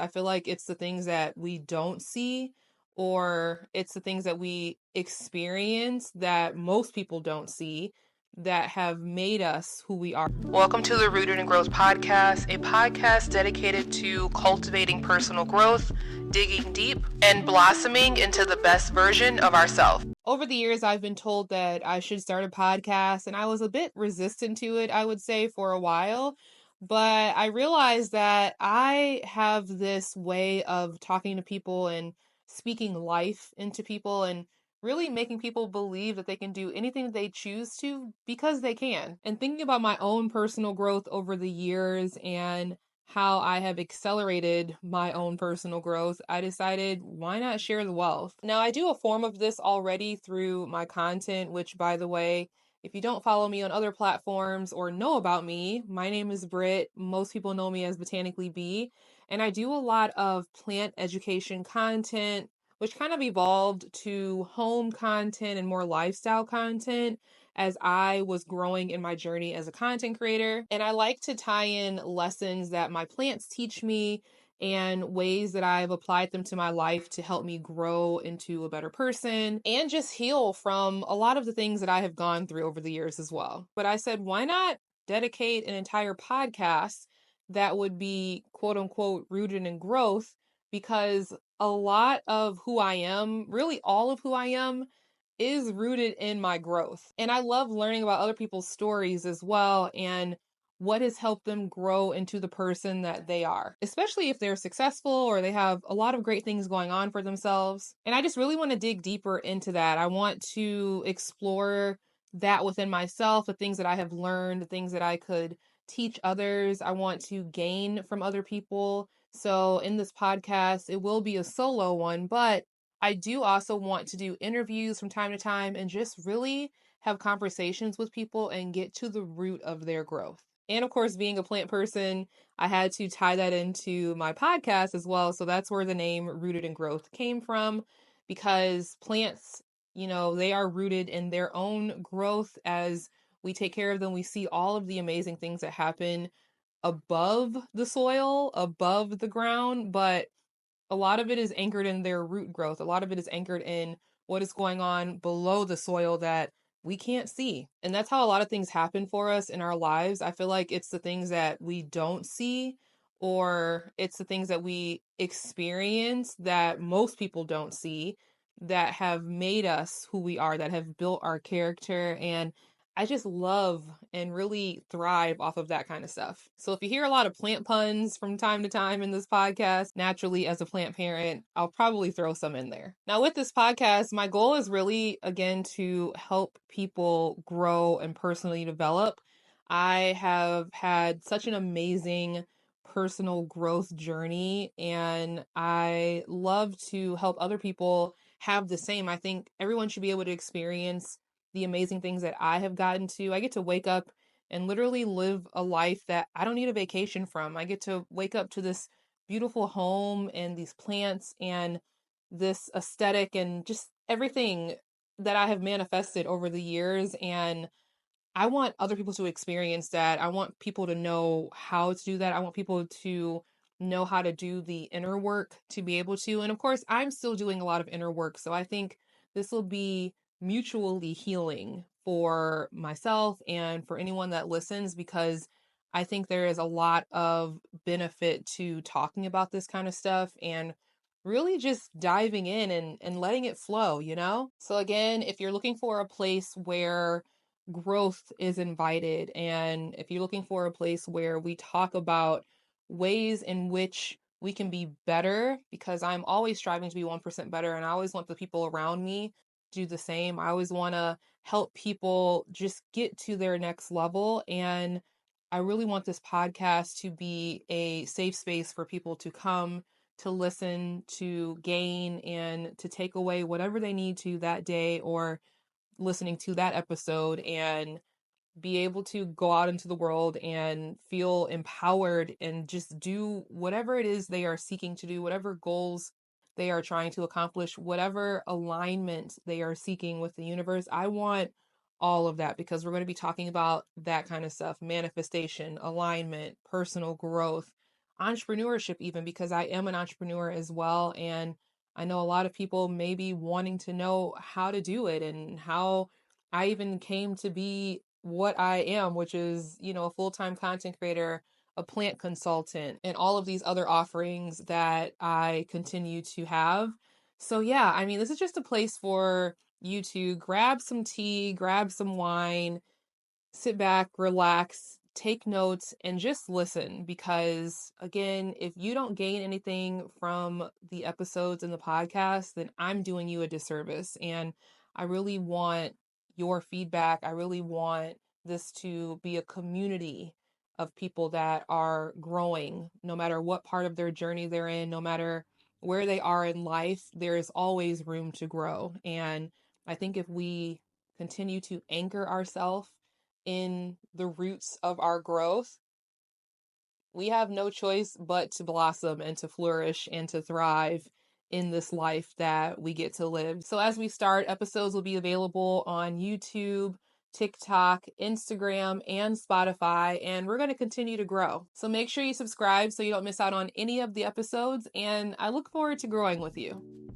I feel like it's the things that we don't see, or it's the things that we experience that most people don't see, that have made us who we are. Welcome to the Rooted in Growth podcast, a podcast dedicated to cultivating personal growth, digging deep, and blossoming into the best version of ourselves. Over the years, I've been told that I should start a podcast, and I was a bit resistant to it, I would say, for a while. But I realized that I have this way of talking to people and speaking life into people and really making people believe that they can do anything they choose to because they can. And thinking about my own personal growth over the years and how I have accelerated my own personal growth, I decided, why not share the wealth? Now, I do a form of this already through my content, which, by the way, if you don't follow me on other platforms or know about me, my name is Britt. Most people know me as Botanically Bee, and I do a lot of plant education content, which kind of evolved to home content and more lifestyle content as I was growing in my journey as a content creator. And I like to tie in lessons that my plants teach me and ways that I've applied them to my life to help me grow into a better person and just heal from a lot of the things that I have gone through over the years as well. But I said, why not dedicate an entire podcast that would be quote unquote rooted in growth? Because a lot of who I am, really all of who I am, is rooted in my growth. And I love learning about other people's stories as well and what has helped them grow into the person that they are, especially if they're successful or they have a lot of great things going on for themselves. And I just really want to dig deeper into that. I want to explore that within myself, the things that I have learned, the things that I could teach others. I want to gain from other people. So in this podcast, it will be a solo one, but I do also want to do interviews from time to time and just really have conversations with people and get to the root of their growth. And of course, being a plant person, I had to tie that into my podcast as well. So that's where the name Rooted in Growth came from, because plants, they are rooted in their own growth. As we take care of them, we see all of the amazing things that happen above the soil, above the ground, but a lot of it is anchored in their root growth. A lot of it is anchored in what is going on below the soil that we can't see. And that's how a lot of things happen for us in our lives. I feel like it's the things that we don't see, or it's the things that we experience that most people don't see, that have made us who we are, that have built our character. And I just love and really thrive off of that kind of stuff. So if you hear a lot of plant puns from time to time in this podcast, naturally, as a plant parent, I'll probably throw some in there. Now, with this podcast, my goal is really, again, to help people grow and personally develop. I have had such an amazing personal growth journey, and I love to help other people have the same. I think everyone should be able to experience the amazing things that I have gotten to. I get to wake up and literally live a life that I don't need a vacation from. I get to wake up to this beautiful home and these plants and this aesthetic and just everything that I have manifested over the years. And I want other people to experience that. I want people to know how to do that. I want people to know how to do the inner work to be able to. And of course, I'm still doing a lot of inner work. So I think this will be mutually healing for myself and for anyone that listens, because I think there is a lot of benefit to talking about this kind of stuff and really just diving in and letting it flow. So again, if you're looking for a place where growth is invited, and if you're looking for a place where we talk about ways in which we can be better, because I'm always striving to be 1% better, and I always want the people around me to do the same. I always want to help people just get to their next level. And I really want this podcast to be a safe space for people to come, to listen, to gain, and to take away whatever they need to that day, or listening to that episode, and be able to go out into the world and feel empowered and just do whatever it is they are seeking to do, whatever goals they are trying to accomplish, whatever alignment they are seeking with the universe. I want all of that, because we're going to be talking about that kind of stuff: manifestation, alignment, personal growth. entrepreneurship, even because I am an entrepreneur as well. And I know a lot of people may be wanting to know how to do it and how I even came to be what I am, which is, a full-time content creator, a plant consultant, and all of these other offerings that I continue to have. So, yeah, I mean, this is just a place for you to grab some tea, grab some wine, sit back, relax, take notes, and just listen. Because, again, if you don't gain anything from the episodes in the podcast, then I'm doing you a disservice. And I really want your feedback. I really want this to be a community of people that are growing, no matter what part of their journey they're in, no matter where they are in life, there is always room to grow. And I think if we continue to anchor ourselves in the roots of our growth, we have no choice but to blossom and to flourish and to thrive in this life that we get to live. So, as we start, episodes will be available on YouTube, TikTok, Instagram, and Spotify, and we're going to continue to grow. So, make sure you subscribe so you don't miss out on any of the episodes, and I look forward to growing with you.